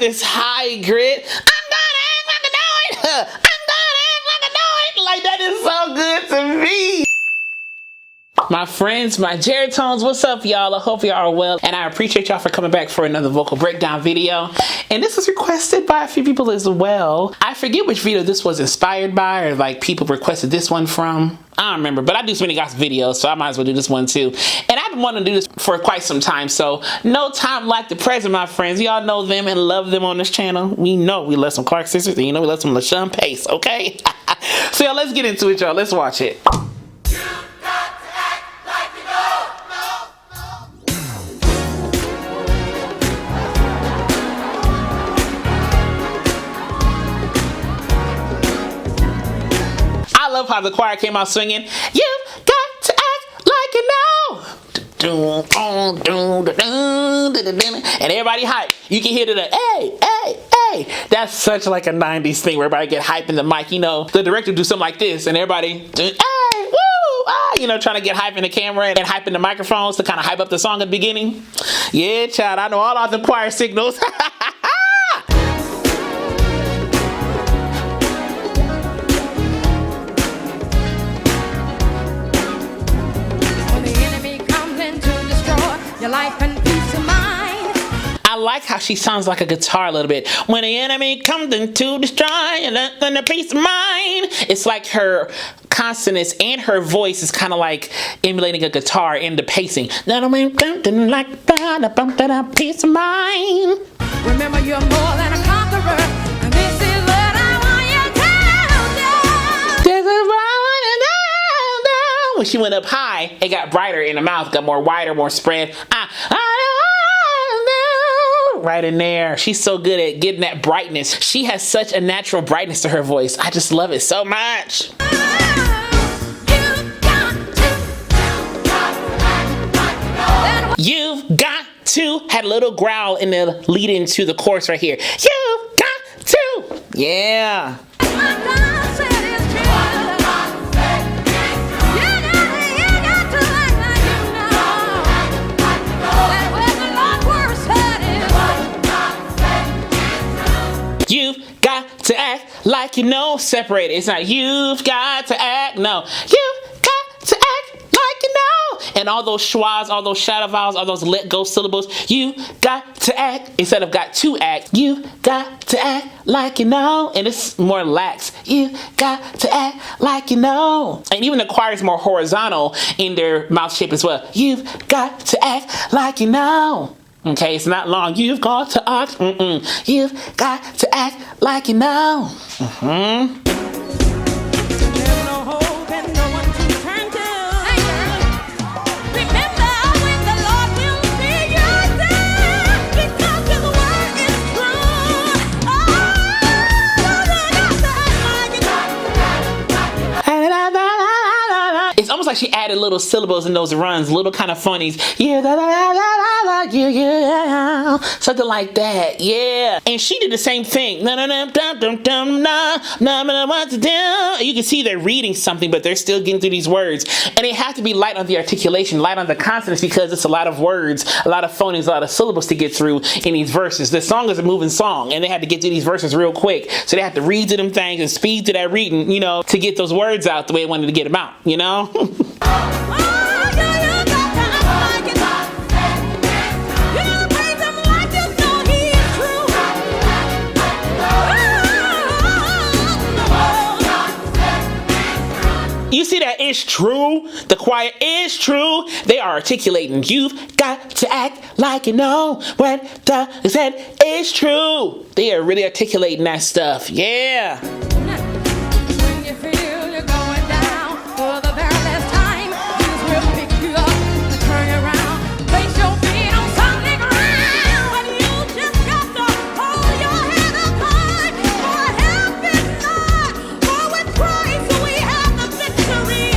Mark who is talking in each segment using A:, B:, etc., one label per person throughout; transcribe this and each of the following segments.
A: this high grit. I'm gonna act like I know it. I'm gonna act like I know it. Like, that is so good to me. My friends, my Jeritones, what's up, y'all? I hope y'all are well, and I appreciate y'all for coming back for another vocal breakdown video. And this was requested by a few people as well. I forget which video this was inspired by, or like people requested this one from. I don't remember, but I do so many guys videos, so I might as well do this one too. And I've been wanting to do this for quite some time, so no time like the present, my friends. Y'all know them and love them on this channel. We know we love some Clark sisters, and you know we love some LASHUN Pace, okay? So y'all, let's get into it, y'all. Let's watch it. I love how the choir came out swinging. You've got to act like you know. And everybody hype. You can hear the hey, hey, hey. That's such like a 90s thing where everybody get hype in the mic. You know, the director do something like this and everybody, hey, woo, ah, you know, trying to get hype in the camera and hype in the microphones to kind of hype up the song at the beginning. Yeah, child, I know all of the choir signals.
B: Your life and peace of mind.
A: I like how she sounds like a guitar a little bit. When the enemy comes in to destroy and the peace of mind. It's like her consonants and her voice is kind of like emulating a guitar in the pacing. Like peace of mind.
B: Remember, you're more than a conqueror. And this is what I want you to know.
A: This is what I want you to know. When she went up high, it got brighter in the mouth, got more wider, more spread. Right in there. She's so good at getting that brightness. She has such a natural brightness to her voice. I just love it so much. You've got to had a little growl in the lead into the chorus right here. You've got to. Yeah. You've got to act like you know. Separate it. It's not you've got to act. No. You've got to act like you know. And all those schwas, all those shadow vowels, all those let go syllables. You got to act instead of got to act. You got to act like you know. And it's more lax. You got to act like you know. And even the choir is more horizontal in their mouth shape as well. You've got to act like you know. Okay, it's not long. You've got to act. You've got to act like you know.
B: There's no hope and no one to turn to. Remember when the Lord will see you there, because His word is true.
A: It's almost like she added little syllables in those runs, little kind of funnies. Yeah, yeah, something like that. Yeah, and she did the same thing. You can see they're reading something, but they're still getting through these words, and they have to be light on the articulation, light on the consonants, because it's a lot of words, a lot of phonemes, a lot of syllables to get through in these verses. The song is a moving song, and they had to get through these verses real quick, so they have to read to them things and speed to that reading, you know, to get those words out the way they wanted to get them out, you know. You see that it's true. The choir is true. They are articulating. You've got to act like you know what the said is true. They are really articulating that stuff. Yeah.
B: When you feel you're going down for the very last time, Jesus will pick you up and turn you around. Place your feet on solid ground. But you just got to hold your head up high. For help is not, for with Christ we have the victory.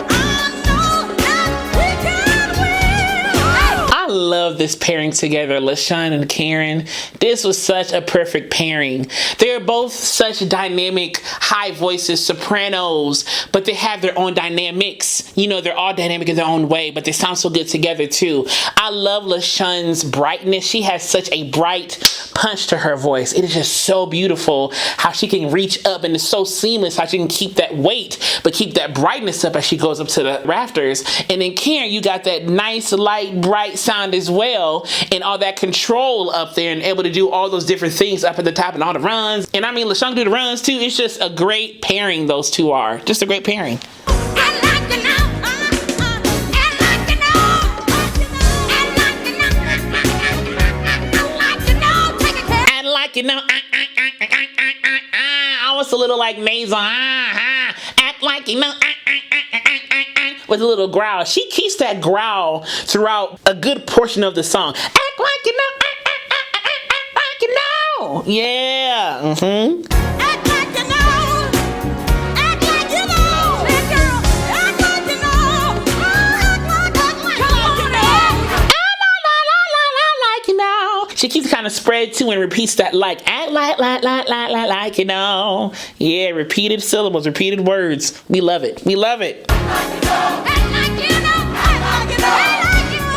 B: I know that we can win.
A: I love this pairing together, LASHUN and Karen. This was such a perfect pairing. They're both such dynamic, high voices, sopranos, but they have their own dynamics. You know, they're all dynamic in their own way, but they sound so good together too. I love LASHUN's brightness. She has such a bright, punch to her voice. It is just so beautiful how she can reach up, and it's so seamless how she can keep that weight but keep that brightness up as she goes up to the rafters. And then Karen, you got that nice light bright sound as well, and all that control up there, and able to do all those different things up at the top and all the runs. And I mean, LASHUN do the runs too. It's just a great pairing. Those two are just a great pairing. You know, almost a little like nasal, act like you know, with a little growl. She keeps that growl throughout a good portion of the song. Act like you know, act like you know. Yeah.
B: Act like you know. Act like you know. That girl. Act like you know. Act like you know.
A: She keeps kind of spread too and repeats that like, act like, you know. Yeah, repeated syllables, repeated words. We love it. We love it.
B: Act like you know. Act like you know. Act like you know. Act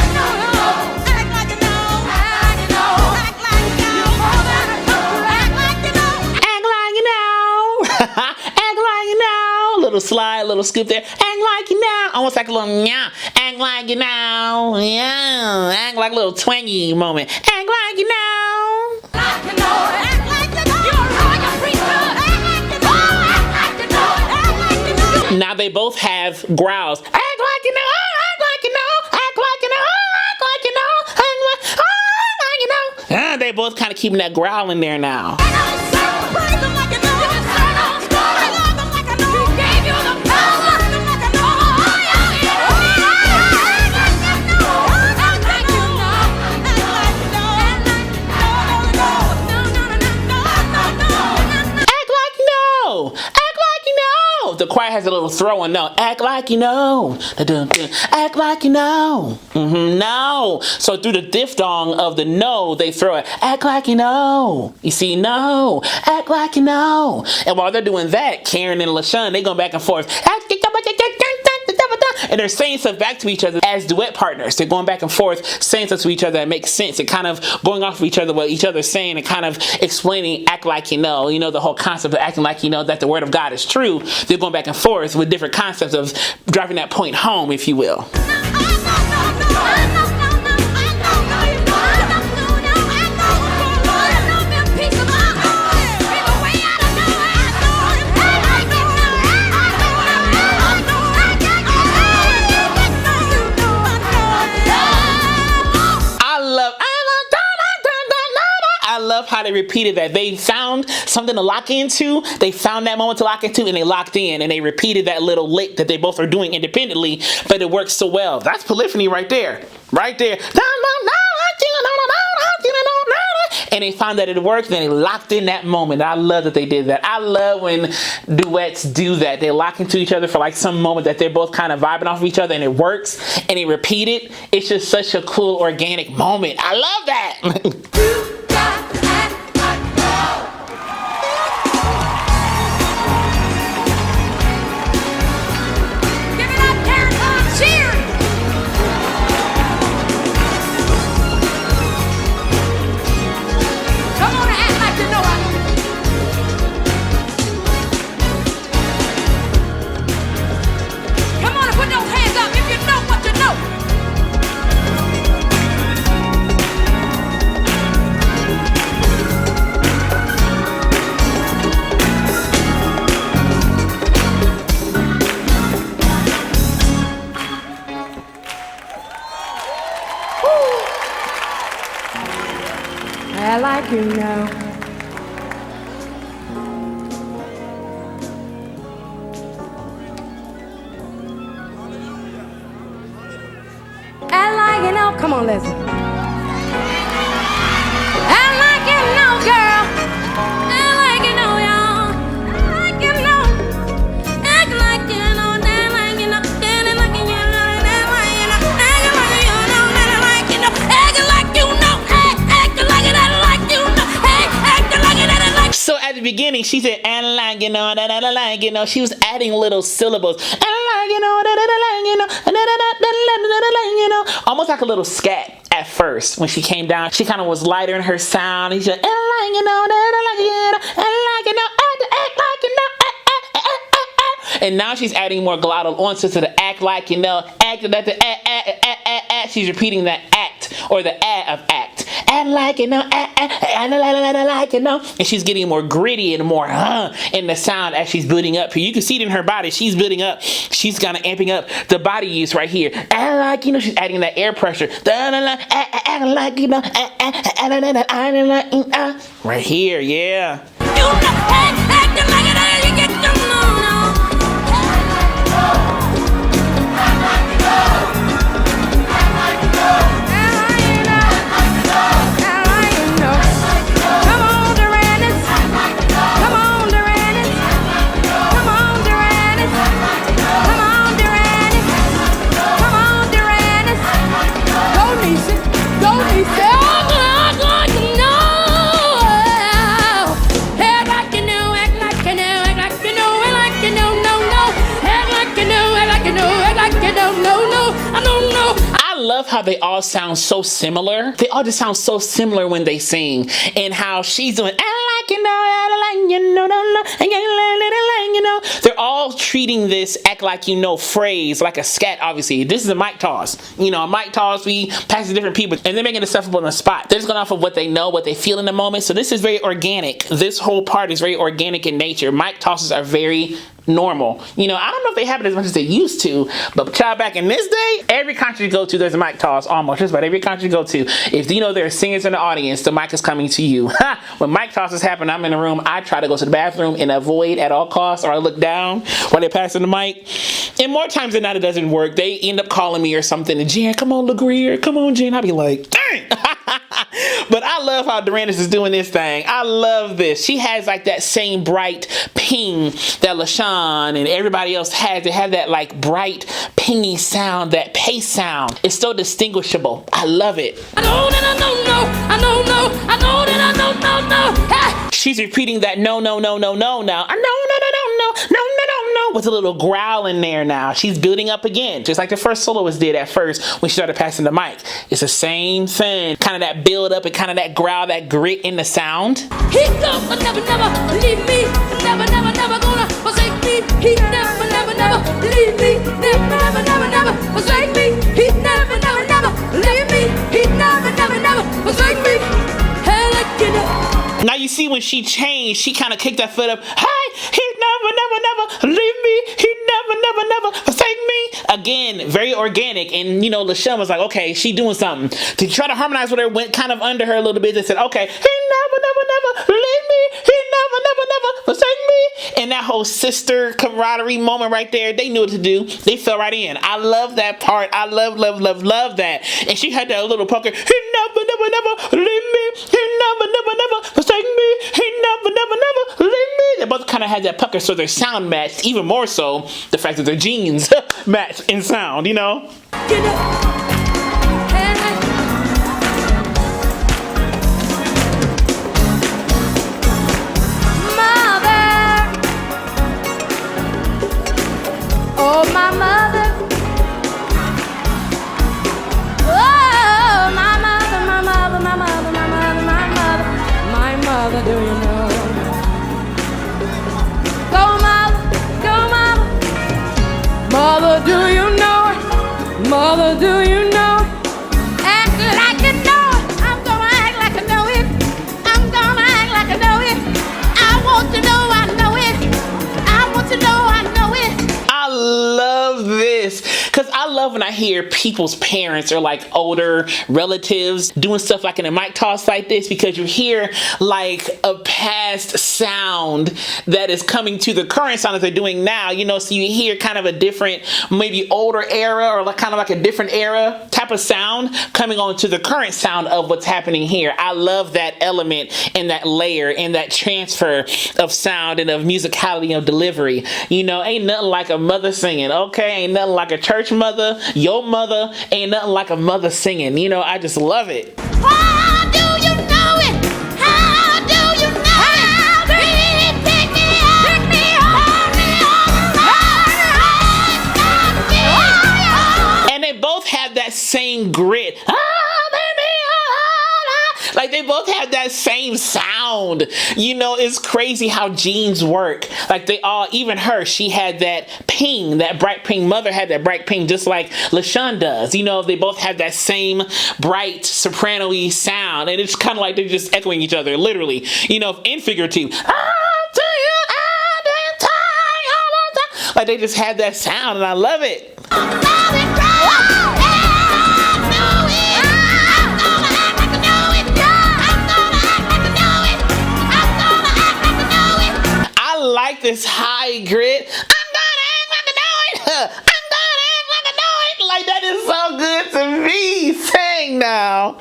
B: like you know. Act like you know. Act like you know. Act like you know.
A: Act like you know. Act like you know. Little slide, little scoop there. Act like you know. Almost like a little yeah. Act like you know. Yeah. Act like a little twangy moment. Act like you know.
B: Like you know. Act like you know. You're a royal priesthood. Act like you know. Act like you know. Act like you know.
A: Now they both have growls. Act like you know. Act like you know. Act like you know. Act like you know. Act like you know. They both kind of keeping that growl in there now. The choir has a little throw in no. Act like you know. Act like you know. No. So through the diphthong of the no, they throw it. Act like you know. You see, no. Act like you know. And while they're doing that, Karen and LASHUN, they going back and forth. And they're saying stuff back to each other as duet partners. They're going back and forth, saying stuff to each other that makes sense, and kind of going off of each other, what each other's saying, and kind of explaining act like you know, the whole concept of acting like you know that the word of God is true. They're going back and forth with different concepts of driving that point home, if you will. I love how they repeated that. They found something to lock into. They found that moment to lock into, and they locked in, and they repeated that little lick that they both are doing independently, but it works so well. That's polyphony right there. Right there. And they found that it worked, and they locked in that moment. I love that they did that. I love when duets do that. They lock into each other for like some moment that they're both kind of vibing off of each other, and it works, and they repeat it. It's just such a cool, organic moment. I love that.
B: I like you now. I like you now. Come on, Leslie. I like you now, girl. I like you now, y'all. I like you now. Act like you know, I like you know. I like you know, I like you know. Act like you know, I like you know. Act like you know. Act like it, I like you know. Act like it, I like.
A: So at the beginning, she said, and like you know, that I like you know. She was adding little syllables. And like you know, that I like you know, you know, almost like a little scat at first. When she came down, she kind of was lighter in her sound. He's like, like you know, like you know, act like you know. And now she's adding more glottal onto the act like you know, act like the act. She's repeating that act or the of act. Act like you know, like you know. And she's getting more gritty and more in the sound as she's building up here. You can see it in her body. She's building up. She's kind of amping up the body use right here. Act like you know. She's adding that air pressure. Act like you know. Right here, yeah.
B: Acting like it, you get
A: how they all sound so similar. They all just sound so similar when they sing, and how she's doing like you know. They're all treating this act like you know phrase like a scat. Obviously, this is a mic toss. You know, a mic toss, we pass to different people, and they're making the stuff up on the spot. They're just going off of what they know, what they feel in the moment. So this is very organic. This whole part is very organic in nature. Mic tosses are very normal. You know, I don't know if they happen as much as they used to, but child, back in this day, every concert you go to, there's a mic toss. Almost just about every concert you go to. If you know there are singers in the audience, the mic is coming to you. When mic tosses happen, I'm in the room. I try to go to the bathroom and avoid at all costs, or I look down while they're passing the mic. And more times than not, it doesn't work. They end up calling me or something. And Jen, come on, LaGreer. Come on, Jen. I'll be like, dang. But I love how Durandis is doing this thing. I love this. She has like that same bright ping that LASHUN and everybody else has. They have that like bright pingy sound, that pace sound. It's so distinguishable. I love it. She's repeating that no now. No, with a little growl in there now. She's building up again, just like the first soloist did at first when she started passing the mic. It's the same thing. Kind of that build up and kind of that growl, that grit in the sound.
B: He never leave me. Never gonna forsake me. He never leave me. Never forsake me. He never leave me. He never forsake me. Hell, like you know.
A: Now you see when she changed, she kind of kicked that foot up. Hey, he never leave me. He never forsake me. Again, very organic. And you know, LASHUN was like, okay, she doing something. To try to harmonize with her, went kind of under her a little bit. They said, okay, he never leave me. He never forsake me. And that whole sister camaraderie moment right there, they knew what to do. They fell right in. I love that part. I love that. And she had that little pucker. He never leave me. He never forsake me. He never leave me. They both kind of had that pucker, so their sound matched. Even more so, the fact that their genes match in sound, you know?
B: Oh, my mother. Oh, my mother, do you know? Go, mama. Mother, do you know it? Mother, do you know it? Act like you know it. I'm gonna act like I know it. I'm gonna act like I know it. I want to know I know it. I want to know I know it.
A: I love this because I love when I hear people's parents or like older relatives doing stuff like in a mic toss like this, because you hear like a past sound that is coming to the current sound that they're doing now, you know, so you hear kind of a different, maybe older era or like kind of like a different era type of sound coming on to the current sound of what's happening here. I love that element and that layer and that transfer of sound and of musicality of delivery. You know, ain't nothing like a mother singing, okay? Ain't nothing like a church mother, your mother, ain't nothing like a mother singing. You know, I just love it.
B: How do you know it? How do you know it? How do you pick me up? Pick me up.
A: And they both have that same grit. I'm in they both have that same sound. You know, it's crazy how genes work. Like they all, even her, she had that ping, that bright ping. Mother had that bright ping just like LASHUN does. You know, they both have that same bright soprano-y sound. And it's kind of like they're just echoing each other, literally. You know, and figurative. Like they just had that sound and I love it. I like this high grit. I'm gonna act like I know it. I'm gonna act like I know it. Like that is so good to me. Sing now.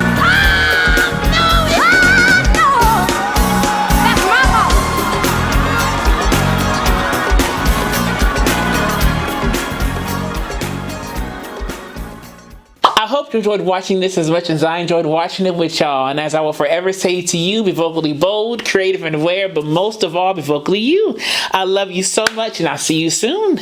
A: I hope you enjoyed watching this as much as I enjoyed watching it with y'all. And as I will forever say to you, be vocally bold, creative, and aware, but most of all, be vocally you. I love you so much, and I'll see you soon.